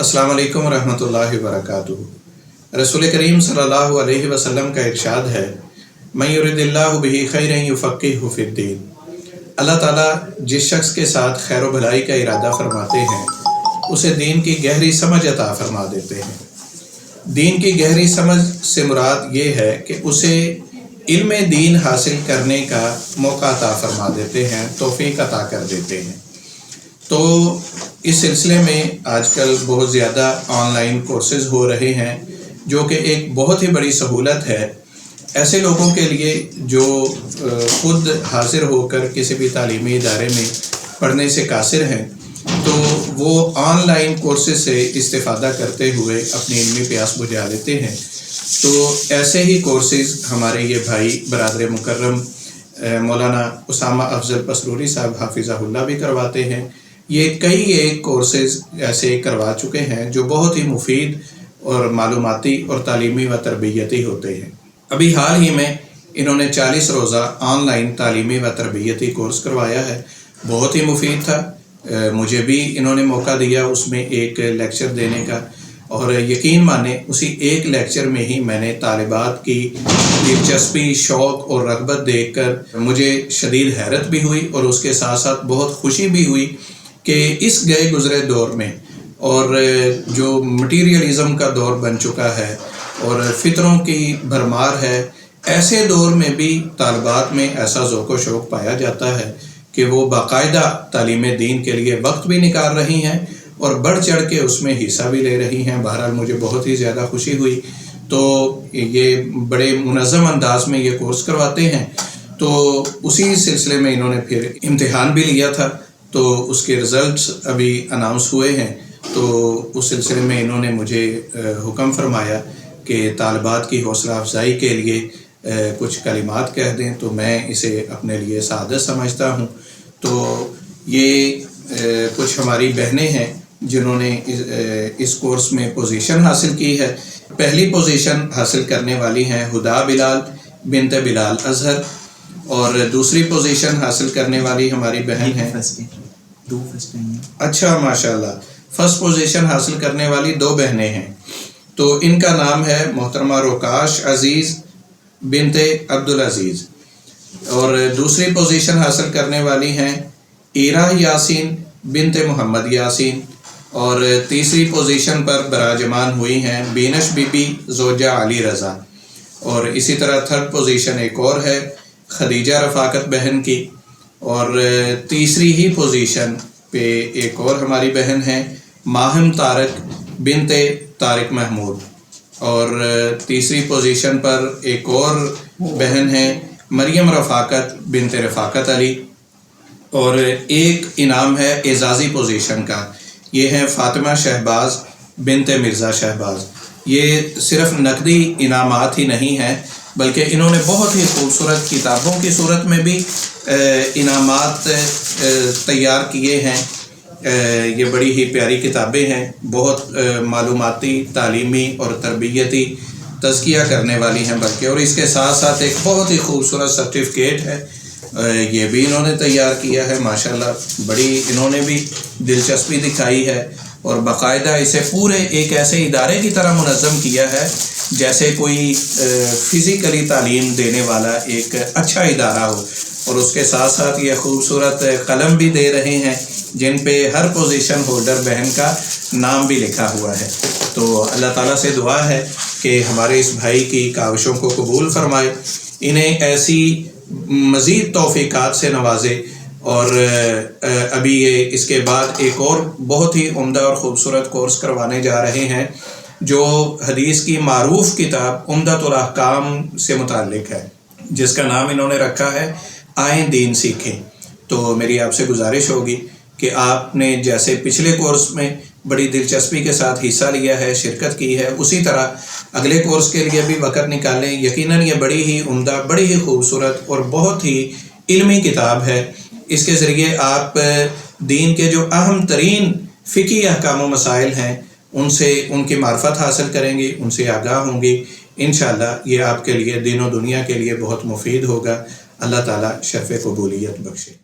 अस्सलाम वालेकुम रहमतुल्लाहि व बरकातुहू। रसूल करीम सल्लल्लाहु अलैहि वसल्लम का इरशाद है, मन युरिदिल्लाहु बिही खैरन युफ़क़्क़िहु फ़िद्दीन। अल्लाह ताला जिस शख्स के साथ खैर व भलाई का इरादा फरमाते हैं उसे दीन की गहरी समझ अता फरमा देते हैं। दीन की गहरी समझ से मुराद ये है कि उसे इल्म दीन हासिल करने का मौका अता फरमा देते हैं, तौफ़ीक अता कर देते हैं। तो इस सिलसिले में आजकल बहुत ज़्यादा ऑनलाइन कोर्सेज़ हो रहे हैं जो कि एक बहुत ही बड़ी सहूलत है ऐसे लोगों के लिए जो ख़ुद हाज़िर होकर किसी भी तालीमी इदारे में पढ़ने से कासिर हैं, तो वो ऑनलाइन कोर्सेज़ से इस्तिफ़ादा करते हुए अपनी इल्मी प्यास बुझा लेते हैं। तो ऐसे ही कोर्सेज़ हमारे ये भाई बरादर मुकर्रम मौलाना उसामा अफजल पसरूरी साहब हाफिज़हुल्लाह भी करवाते हैं। ये कई एक कोर्सेज़ ऐसे करवा चुके हैं जो बहुत ही मुफीद और मालूमाती और तालीमी व तरबियती होते हैं। अभी हाल ही में इन्होंने 40 रोज़ा ऑनलाइन तालीमी व तरबियती कोर्स करवाया है, बहुत ही मुफीद था। मुझे भी इन्होंने मौका दिया उसमें एक लेक्चर देने का, और यकीन माने उसी एक लेक्चर में ही मैंने तालिबात की दिलचस्पी, शौक़ और रग़बत देखकर मुझे शदीद हैरत भी हुई और उसके साथ साथ बहुत खुशी भी हुई कि इस गए गुज़रे दौर में, और जो मटीरियलिज़म का दौर बन चुका है और फ़ितरों की भरमार है, ऐसे दौर में भी तालिबात में ऐसा ज़ौक़ व शौक़ पाया जाता है कि वो बाकायदा तालीम दीन के लिए वक्त भी निकाल रही हैं और बढ़ चढ़ के उसमें हिस्सा भी ले रही हैं। बहरहाल मुझे बहुत ही ज़्यादा खुशी हुई। तो ये बड़े मुनज़्ज़म अंदाज में ये कोर्स करवाते हैं। तो उसी सिलसिले में इन्होंने फिर इम्तिहान भी लिया था, तो उसके रिज़ल्ट्स अभी अनाउंस हुए हैं। तो उस सिलसिले में इन्होंने मुझे हुक्म फरमाया कि तालिबात की हौसला अफजाई के लिए कुछ कलिमात कह दें, तो मैं इसे अपने लिए सआदत समझता हूँ। तो ये कुछ हमारी बहनें हैं जिन्होंने इस कोर्स में पोजीशन हासिल की है। पहली पोजीशन हासिल करने वाली हैं हुदा बिलाल बिनते बिलाल अज़हर, और दूसरी पोजीशन हासिल करने वाली हमारी बहन हैं अच्छा माशाल्लाह, फर्स्ट पोजीशन हासिल करने वाली 2 बहनें हैं। तो इनका नाम है मोहतरमा रोकाश अज़ीज़ बिनते अब्दुल अज़ीज़, और दूसरी पोजीशन हासिल करने वाली हैं ईरा यासीन बिनते मोहम्मद यासीन, और तीसरी पोजीशन पर बराजमान हुई हैं बीनश बीबी ज़ोजा अली रज़ा। और इसी तरह थर्ड पोजीशन एक और है खदीजा रफ़ाकत बहन की, और तीसरी ही पोजीशन पे एक और हमारी बहन है माहिम तारक बिनते तारिक महमूद, और तीसरी पोजीशन पर एक और बहन है मरियम रफ़ाकत बिनते रफ़ाकत अली, और एक इनाम है एजाज़ी पोजीशन का, ये है फ़ातिमा शहबाज बिनते मिर्ज़ा शहबाज। ये सिर्फ़ नकदी इनामात ही नहीं हैं बल्कि इन्होंने बहुत ही खूबसूरत किताबों की सूरत में भी इनामात तैयार किए हैं। ये बड़ी ही प्यारी किताबें हैं, बहुत मालूमाती, तालीमी और तरबियती तज़किया करने वाली हैं बल्कि, और इसके साथ साथ एक बहुत ही खूबसूरत सर्टिफिकेट है, ये भी इन्होंने तैयार किया है माशाल्लाह। बड़ी इन्होंने भी दिलचस्पी दिखाई है और बाकायदा इसे पूरे एक ऐसे इदारे की तरह मुनज़्ज़म किया है जैसे कोई फ़िज़िकली तालीम देने वाला एक अच्छा इदारा हो, और उसके साथ साथ ये खूबसूरत कलम भी दे रहे हैं जिन पे हर पोजीशन होल्डर बहन का नाम भी लिखा हुआ है। तो अल्लाह ताला से दुआ है कि हमारे इस भाई की काविशों को कबूल फरमाए, इन्हें ऐसी मज़ीद तौफ़ीक़ात से नवाजे, और अभी ये इसके बाद एक और बहुत ही उम्दा और ख़ूबसूरत कोर्स करवाने जा रहे हैं जो हदीस की मारूफ़ किताब उम्दतुल अहकाम से मुताल्लिक़ है, जिसका नाम इन्होंने रखा है आएँ दीन सीखें। तो मेरी आपसे गुजारिश होगी कि आपने जैसे पिछले कोर्स में बड़ी दिलचस्पी के साथ हिस्सा लिया है, शिरकत की है, उसी तरह अगले कोर्स के लिए भी वक़्त निकालें। यकीनन ये बड़ी ही उम्दा, बड़ी ही खूबसूरत और बहुत ही इल्मी किताब है। इसके ज़रिए आप दीन के जो अहम तरीन फ़िक़ही अहकाम व मसाइल हैं उनसे उनकी मार्फत हासिल करेंगे, उनसे आगाह होंगे। इंशाअल्लाह ये आपके लिए दीन व दुनिया के लिए बहुत मुफीद होगा। अल्लाह ताला शर्फ़ क़बूलियत बख्शे।